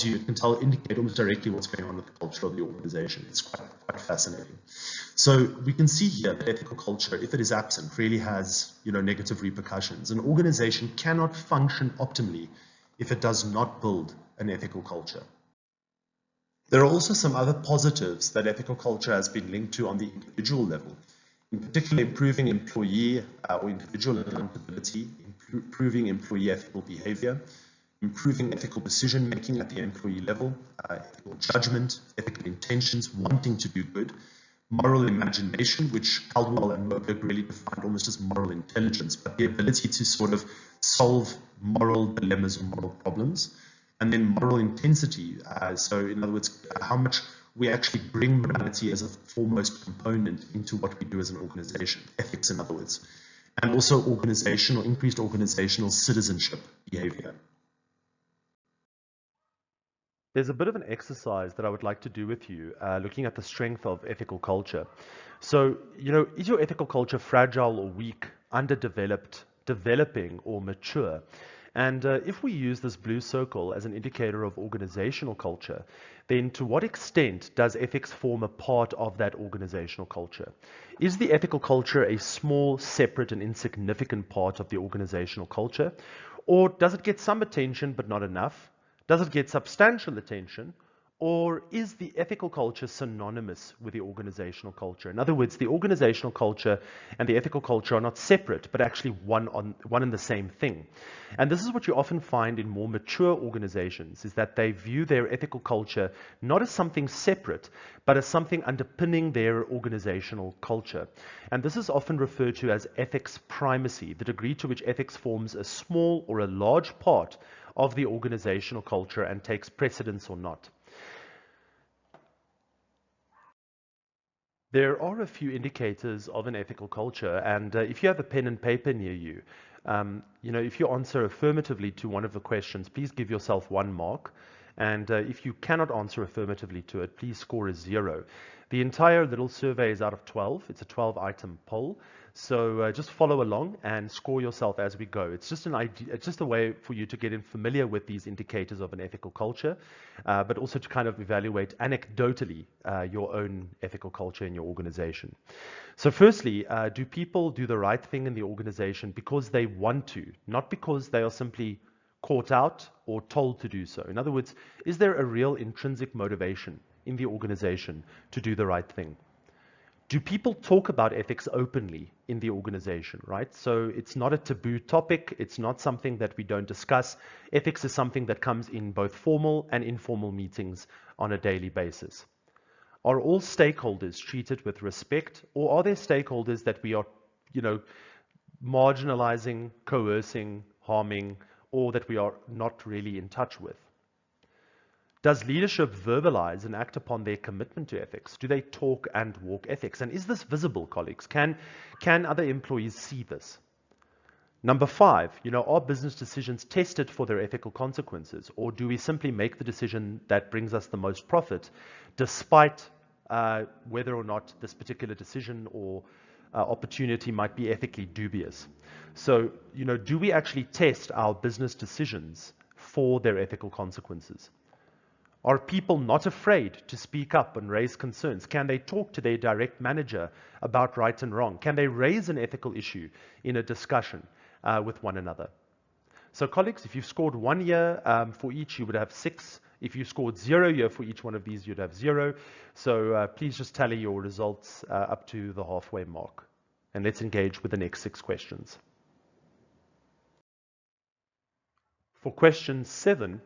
A: indicate almost directly what's going on with the culture of the organization. It's quite fascinating. So we can see here that ethical culture, if it is absent, really has negative repercussions. An organization cannot function optimally if it does not build an ethical culture. There are also some other positives that ethical culture has been linked to on the individual level, in particular improving employee or individual accountability, improving employee ethical behavior, improving ethical decision making at the employee level, ethical judgment, ethical intentions, wanting to do good, moral imagination, which Caldwell and Moberg really defined almost as moral intelligence, but the ability to sort of solve moral dilemmas or moral problems. And then moral intensity, so in other words, how much we actually bring morality as a foremost component into what we do as an organization, ethics in other words, and also increased organizational citizenship behavior.
B: There's a bit of an exercise that I would like to do with you, looking at the strength of ethical culture. So, is your ethical culture fragile or weak, underdeveloped, developing, or mature? And if we use this blue circle as an indicator of organizational culture, then to what extent does ethics form a part of that organizational culture? Is the ethical culture a small, separate, and insignificant part of the organizational culture? Or does it get some attention but not enough? Does it get substantial attention? Or is the ethical culture synonymous with the organizational culture? In other words, the organizational culture and the ethical culture are not separate, but actually one and the same thing. And this is what you often find in more mature organizations, is that they view their ethical culture not as something separate, but as something underpinning their organizational culture. And this is often referred to as ethics primacy, the degree to which ethics forms a small or a large part of the organizational culture and takes precedence or not. There are a few indicators of an ethical culture, and if you have a pen and paper near you, if you answer affirmatively to one of the questions, please give yourself 1 mark. And if you cannot answer affirmatively to it, please score a 0. The entire little survey is out of 12. It's a 12-item poll. So just follow along and score yourself as we go. It's just an idea. It's just a way for you to get familiar with these indicators of an ethical culture, but also to kind of evaluate anecdotally your own ethical culture in your organization. So firstly, do people do the right thing in the organization because they want to, not because they are simply caught out or told to do so? In other words, is there a real intrinsic motivation in the organization to do the right thing? Do people talk about ethics openly in the organization, right? So it's not a taboo topic. It's not something that we don't discuss. Ethics is something that comes in both formal and informal meetings on a daily basis. Are all stakeholders treated with respect, or are there stakeholders that we are, marginalizing, coercing, harming, or that we are not really in touch with? Does leadership verbalize and act upon their commitment to ethics? Do they talk and walk ethics? And is this visible, colleagues? Can other employees see this? Number 5, are business decisions tested for their ethical consequences? Or do we simply make the decision that brings us the most profit, despite whether or not this particular decision or opportunity might be ethically dubious? So, do we actually test our business decisions for their ethical consequences? Are people not afraid to speak up and raise concerns? Can they talk to their direct manager about right and wrong? Can they raise an ethical issue in a discussion with one another? So colleagues, if you've scored 1 year for each, you would have 6. If you scored 0 year for each one of these, you'd have 0. So please just tally your results up to the halfway mark. And let's engage with the next 6 questions. For question 7,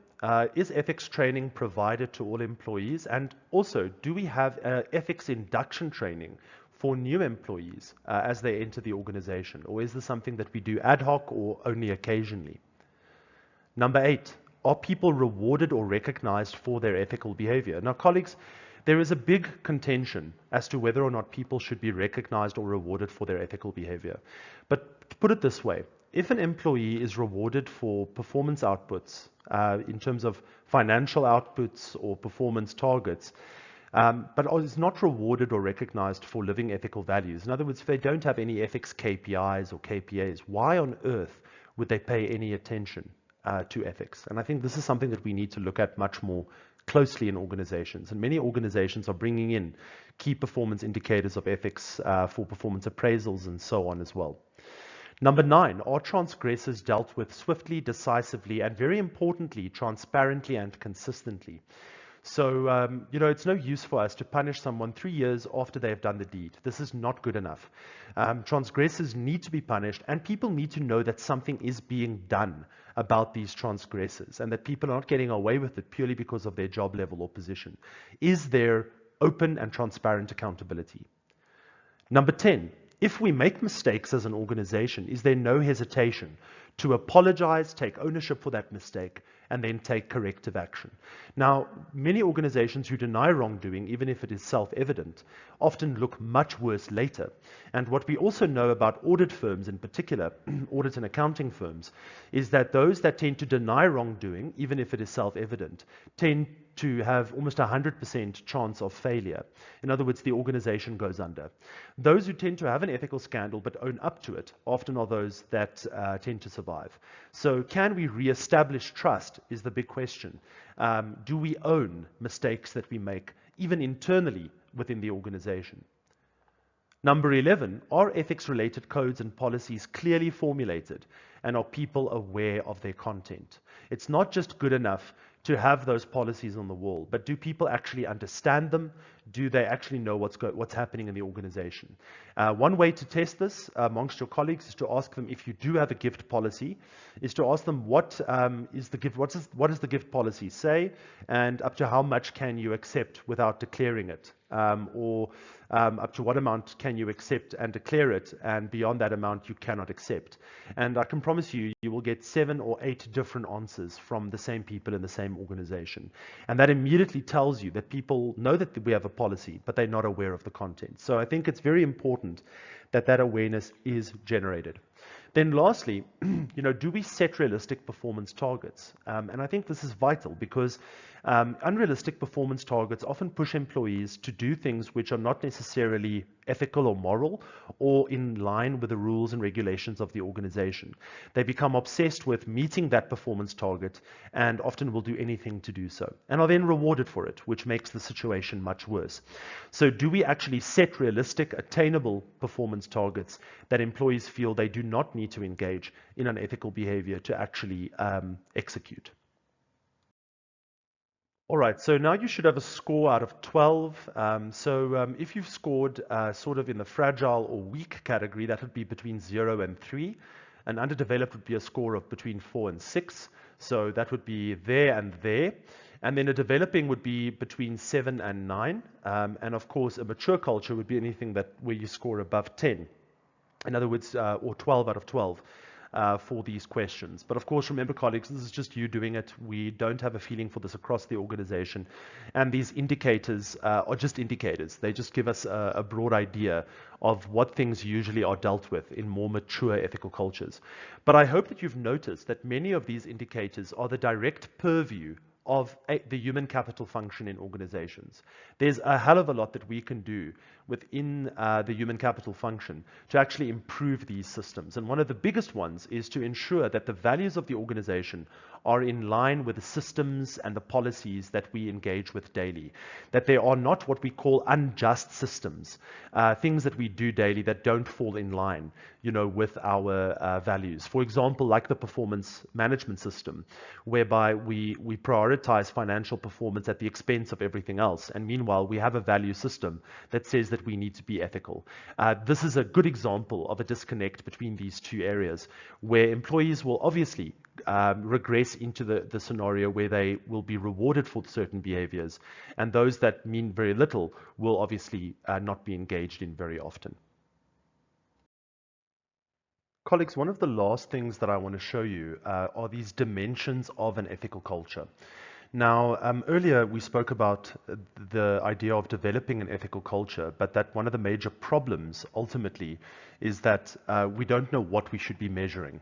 B: is ethics training provided to all employees? And also, do we have ethics induction training for new employees as they enter the organization? Or is this something that we do ad hoc or only occasionally? Number 8, are people rewarded or recognized for their ethical behavior? Now, colleagues, there is a big contention as to whether or not people should be recognized or rewarded for their ethical behavior. But to put it this way, if an employee is rewarded for performance outputs in terms of financial outputs or performance targets, but is not rewarded or recognized for living ethical values, in other words, if they don't have any ethics KPIs or KPAs, why on earth would they pay any attention to ethics? And I think this is something that we need to look at much more closely in organizations. And many organizations are bringing in key performance indicators of ethics for performance appraisals and so on as well. Number 9, are transgressors dealt with swiftly, decisively, and very importantly, transparently and consistently? So, it's no use for us to punish someone 3 years after they have done the deed. This is not good enough. Transgressors need to be punished, and people need to know that something is being done about these transgressors and that people are not getting away with it purely because of their job level or position. Is there open and transparent accountability? Number 10, if we make mistakes as an organization, is there no hesitation to apologize, take ownership for that mistake, and then take corrective action? Now, many organizations who deny wrongdoing, even if it is self-evident, often look much worse later. And what we also know about audit firms in particular, audit and accounting firms, is that those that tend to deny wrongdoing, even if it is self-evident, tend to have almost 100% chance of failure. In other words, the organization goes under. Those who tend to have an ethical scandal but own up to it often are those that tend to survive. So can we reestablish trust is the big question. Do we own mistakes that we make, even internally within the organization? Number 11, are ethics-related codes and policies clearly formulated, and are people aware of their content? It's not just good enough to have those policies on the wall, but do people actually understand them? Do they actually know what's happening in the organization? One way to test this amongst your colleagues is to ask them, if you do have a gift policy, is to ask them what does the gift policy say, and up to how much can you accept without declaring it, or up to what amount can you accept and declare it, and beyond that amount you cannot accept. And I can promise you, you will get 7 or 8 different answers from the same people in the same organization. And that immediately tells you that people know that we have a policy, but they're not aware of the content. So I think it's very important that that awareness is generated. Then lastly, do we set realistic performance targets? And I think this is vital because unrealistic performance targets often push employees to do things which are not necessarily ethical or moral or in line with the rules and regulations of the organization. They become obsessed with meeting that performance target and often will do anything to do so, and are then rewarded for it, which makes the situation much worse. So do we actually set realistic, attainable performance targets that employees feel they do not need to engage in unethical behavior to actually execute? All right, so now you should have a score out of 12. If you've scored sort of in the fragile or weak category, that would be between 0 and 3. An underdeveloped would be a score of between 4 and 6. So that would be there and there. And then a developing would be between 7 and 9. And of course, a mature culture would be anything where you score above 10. In other words, or 12 out of 12. For these questions. But of course, remember, colleagues, this is just you doing it. We don't have a feeling for this across the organization. And these indicators are just indicators. They just give us a broad idea of what things usually are dealt with in more mature ethical cultures. But I hope that you've noticed that many of these indicators are the direct purview of the human capital function in organizations. There's a hell of a lot that we can do within the human capital function to actually improve these systems. And one of the biggest ones is to ensure that the values of the organization are in line with the systems and the policies that we engage with daily. That they are not what we call unjust systems, things that we do daily that don't fall in line, with our values. For example, like the performance management system, whereby we prioritize financial performance at the expense of everything else. And meanwhile, we have a value system that says that we need to be ethical. This is a good example of a disconnect between these two areas, where employees will obviously regress into the scenario where they will be rewarded for certain behaviors, and those that mean very little will obviously not be engaged in very often. Colleagues, one of the last things that I want to show you are these dimensions of an ethical culture. Now, earlier we spoke about the idea of developing an ethical culture, but that one of the major problems ultimately is that we don't know what we should be measuring,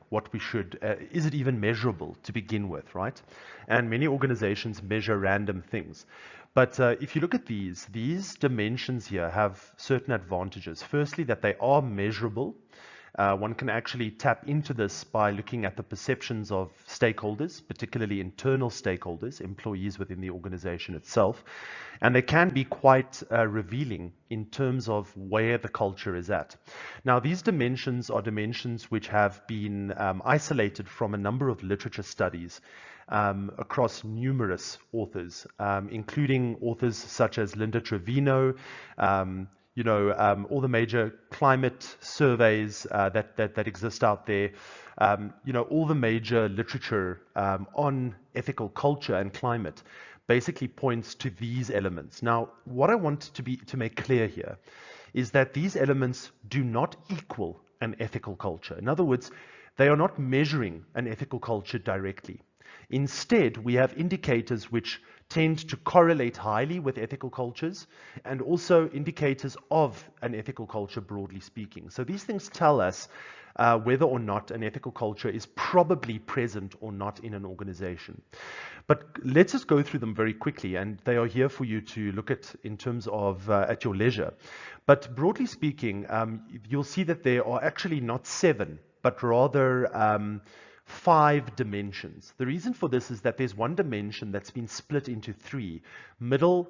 B: is it even measurable to begin with, right? And many organizations measure random things. But if you look at these dimensions here have certain advantages. Firstly, that they are measurable. One can actually tap into this by looking at the perceptions of stakeholders, particularly internal stakeholders, employees within the organization itself. And they can be quite revealing in terms of where the culture is at. Now, these dimensions are dimensions which have been isolated from a number of literature studies across numerous authors, including authors such as Linda Trevino, all the major climate surveys that exist out there, all the major literature on ethical culture and climate basically points to these elements. Now, what I want to make clear here is that these elements do not equal an ethical culture. In other words, they are not measuring an ethical culture directly. Instead, we have indicators which tend to correlate highly with ethical cultures and also indicators of an ethical culture, broadly speaking. So these things tell us whether or not an ethical culture is probably present or not in an organization. But let's just go through them very quickly, and they are here for you to look at in terms of at your leisure. But broadly speaking, you'll see that there are actually not 7, but rather 5 dimensions. The reason for this is that there's one dimension that's been split into 3: middle,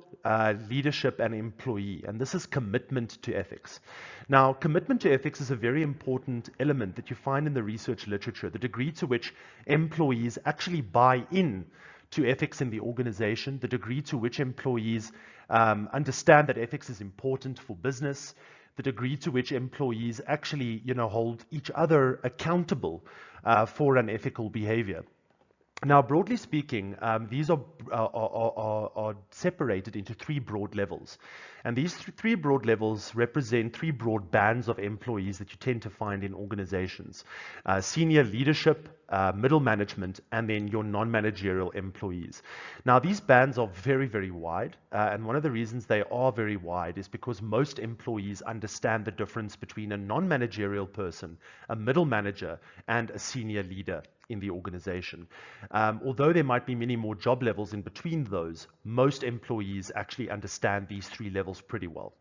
B: leadership, and employee. And this is commitment to ethics. Now, commitment to ethics is a very important element that you find in the research literature, the degree to which employees actually buy in to ethics in the organization, the degree to which employees understand that ethics is important for business, the degree to which employees actually, hold each other accountable for an ethical behavior. Now, broadly speaking, these are separated into 3 broad levels. And these 3 broad levels represent 3 broad bands of employees that you tend to find in organizations: senior leadership, middle management, and then your non-managerial employees. Now, these bands are very, very wide. And one of the reasons they are very wide is because most employees understand the difference between a non-managerial person, a middle manager, and a senior leader in the organization. Although there might be many more job levels in between those, most employees actually understand these 3 levels pretty well.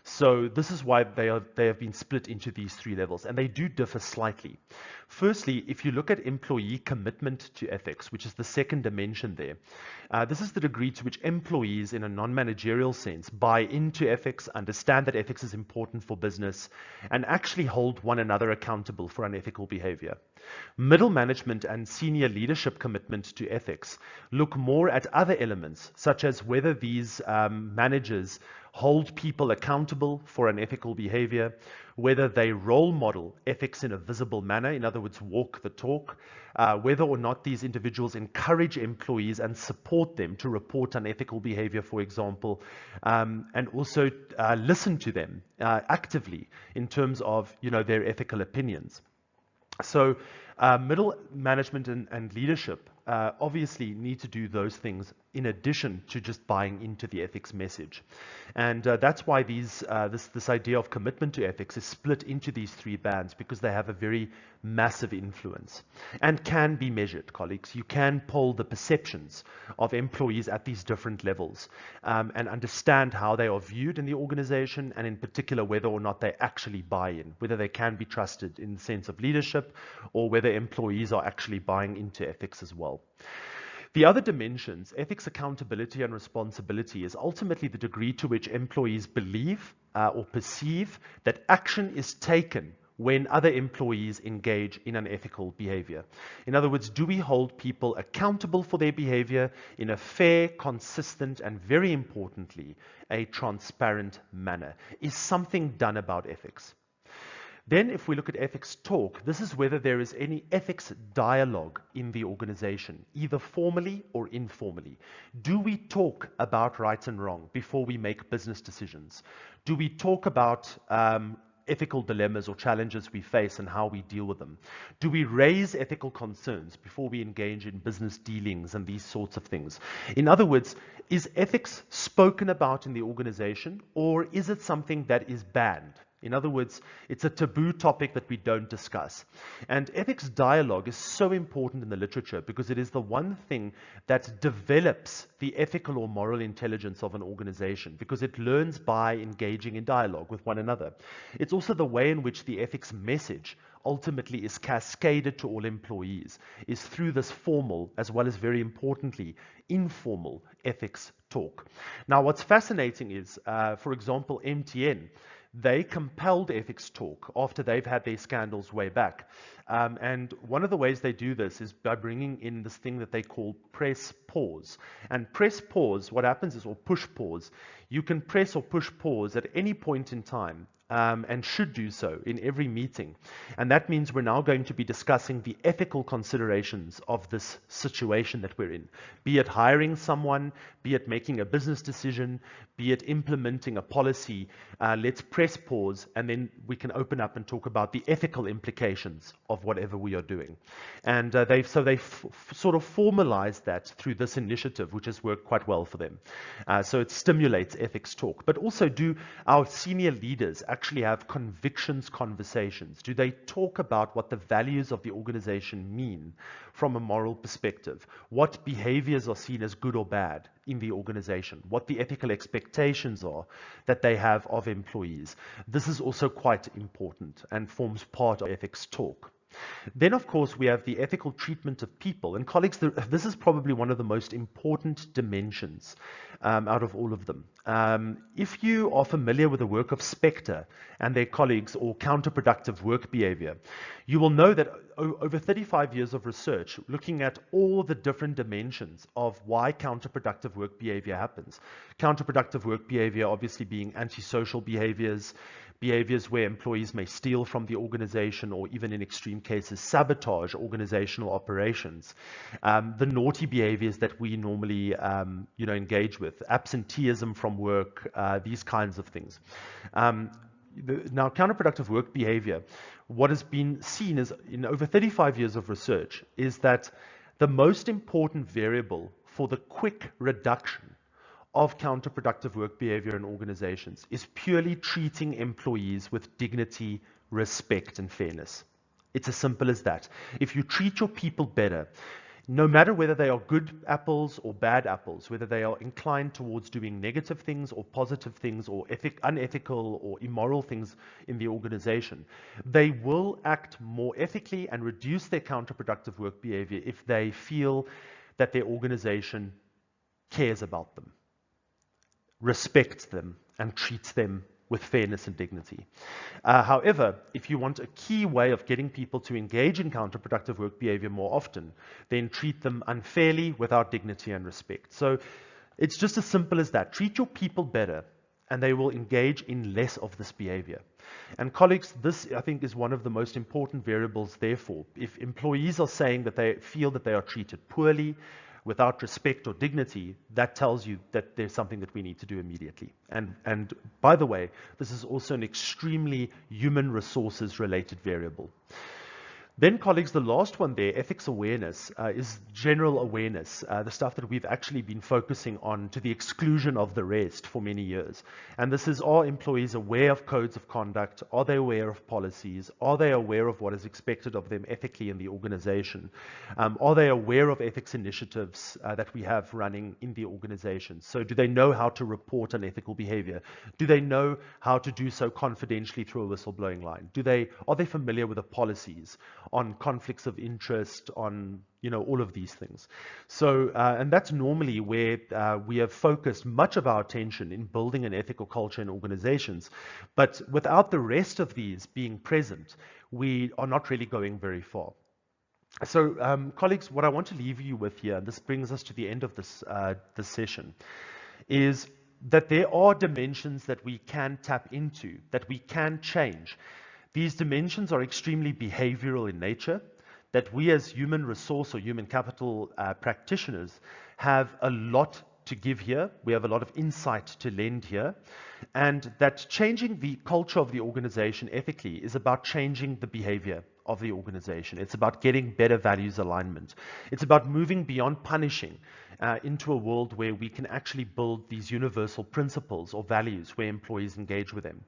B: So this is why they have been split into these 3 levels, and they do differ slightly. Firstly, if you look at employee commitment to ethics, which is the second dimension there, this is the degree to which employees in a non-managerial sense buy into ethics, understand that ethics is important for business, and actually hold one another accountable for unethical behavior. Middle management and senior leadership commitment to ethics look more at other elements, such as whether these managers hold people accountable for unethical behavior, whether they role model ethics in a visible manner, in other words, walk the talk, whether or not these individuals encourage employees and support them to report unethical behavior, for example, and also listen to them actively in terms of, their ethical opinions. So middle management and leadership obviously need to do those things in addition to just buying into the ethics message. And that's why this idea of commitment to ethics is split into these 3 bands, because they have a very massive influence and can be measured, colleagues. You can poll the perceptions of employees at these different levels and understand how they are viewed in the organization, and in particular whether or not they actually buy in, whether they can be trusted in the sense of leadership, or whether employees are actually buying into ethics as well. The other dimensions, ethics, accountability, and responsibility, is ultimately the degree to which employees believe or perceive that action is taken when other employees engage in unethical behavior. In other words, do we hold people accountable for their behavior in a fair, consistent, and very importantly, a transparent manner? Is something done about ethics? Then if we look at ethics talk, this is whether there is any ethics dialogue in the organization, either formally or informally. Do we talk about right and wrong before we make business decisions? Do we talk about ethical dilemmas or challenges we face and how we deal with them? Do we raise ethical concerns before we engage in business dealings and these sorts of things? In other words, is ethics spoken about in the organization, or is it something that is banned? In other words, it's a taboo topic that we don't discuss. And ethics dialogue is so important in the literature because it is the one thing that develops the ethical or moral intelligence of an organization, because it learns by engaging in dialogue with one another. It's also the way in which the ethics message ultimately is cascaded to all employees, is through this formal as well as, very importantly, informal ethics talk. Now, what's fascinating is, for example, MTN, they compelled ethics talk after they've had their scandals way back. And one of the ways they do this is by bringing in this thing that they call press pause. And press pause, what happens is, or push pause, you can press or push pause at any point in time. And should do so in every meeting. And that means we're now going to be discussing the ethical considerations of this situation that we're in, be it hiring someone, be it making a business decision, be it implementing a policy. Let's press pause, and then we can open up and talk about the ethical implications of whatever we are doing. And they've sort of formalized that through this initiative, which has worked quite well for them. So it stimulates ethics talk. But also, do our senior leaders actually have convictions conversations? Do they talk about what the values of the organization mean from a moral perspective? What behaviors are seen as good or bad in the organization? What the ethical expectations are that they have of employees? This is also quite important and forms part of ethics talk. Then, of course, we have the ethical treatment of people. And colleagues, this is probably one of the most important dimensions out of all of them. If you are familiar with the work of Spector and their colleagues, or counterproductive work behavior, you will know that over 35 years of research, looking at all the different dimensions of why counterproductive work behavior happens. Counterproductive work behavior obviously being antisocial behaviors, behaviors where employees may steal from the organization, or even in extreme cases, sabotage organizational operations. The naughty behaviors that we normally engage with, absenteeism from work, these kinds of things. Now, counterproductive work behavior, what has been seen is, in over 35 years of research, is that the most important variable for the quick reduction of counterproductive work behavior in organizations is purely treating employees with dignity, respect, and fairness. It's as simple as that. If you treat your people better, no matter whether they are good apples or bad apples, whether they are inclined towards doing negative things or positive things, or unethical or immoral things in the organization, they will act more ethically and reduce their counterproductive work behavior if they feel that their organization cares about them, respects them, and treats them with fairness and dignity. However, if you want a key way of getting people to engage in counterproductive work behavior more often, then treat them unfairly without dignity and respect. So it's just as simple as that. Treat your people better, and they will engage in less of this behavior. And colleagues, this, I think, is one of the most important variables. Therefore, if employees are saying that they feel that they are treated poorly, without respect or dignity, that tells you that there's something that we need to do immediately. And by the way, this is also an extremely human resources related variable. Then, colleagues, the last one there, ethics awareness, is general awareness, the stuff that we've actually been focusing on to the exclusion of the rest for many years. And this is, are employees aware of codes of conduct? Are they aware of policies? Are they aware of what is expected of them ethically in the organization? Are they aware of ethics initiatives that we have running in the organization? So do they know how to report unethical behavior? Do they know how to do so confidentially through a whistleblowing line? Are they familiar with the policies on conflicts of interest, on all of these things? So, and that's normally where we have focused much of our attention in building an ethical culture in organizations. But without the rest of these being present, we are not really going very far. So, colleagues, what I want to leave you with here, and this brings us to the end of this session, is that there are dimensions that we can tap into, that we can change, These dimensions are extremely behavioral in nature, that we as human resource or human capital practitioners have a lot to give here. We have a lot of insight to lend here. And that changing the culture of the organization ethically is about changing the behavior of the organization. It's about getting better values alignment. It's about moving beyond punishing into a world where we can actually build these universal principles or values where employees engage with them.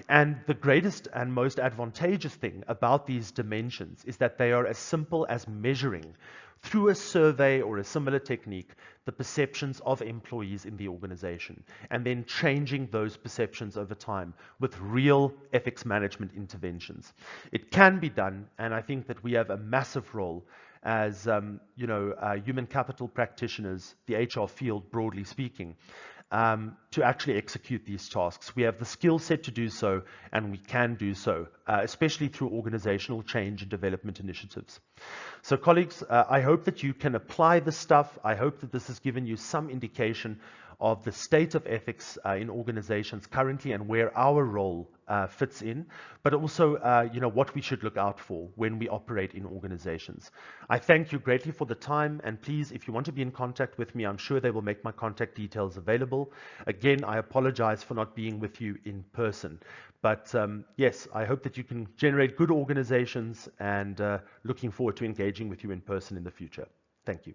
B: And the greatest and most advantageous thing about these dimensions is that they are as simple as measuring through a survey or a similar technique the perceptions of employees in the organization, and then changing those perceptions over time with real ethics management interventions. It can be done, and I think that we have a massive role as human capital practitioners, the HR field broadly speaking, to actually execute these tasks. We have the skill set to do so, and we can do so, especially through organizational change and development initiatives. So colleagues, I hope that you can apply this stuff. I hope that this has given you some indication of the state of ethics in organizations currently and where our role fits in, but also what we should look out for when we operate in organizations. I thank you greatly for the time, and please, if you want to be in contact with me, I'm sure they will make my contact details available. Again, I apologize for not being with you in person, but yes, I hope that you can generate good organizations, and looking forward to engaging with you in person in the future. Thank you.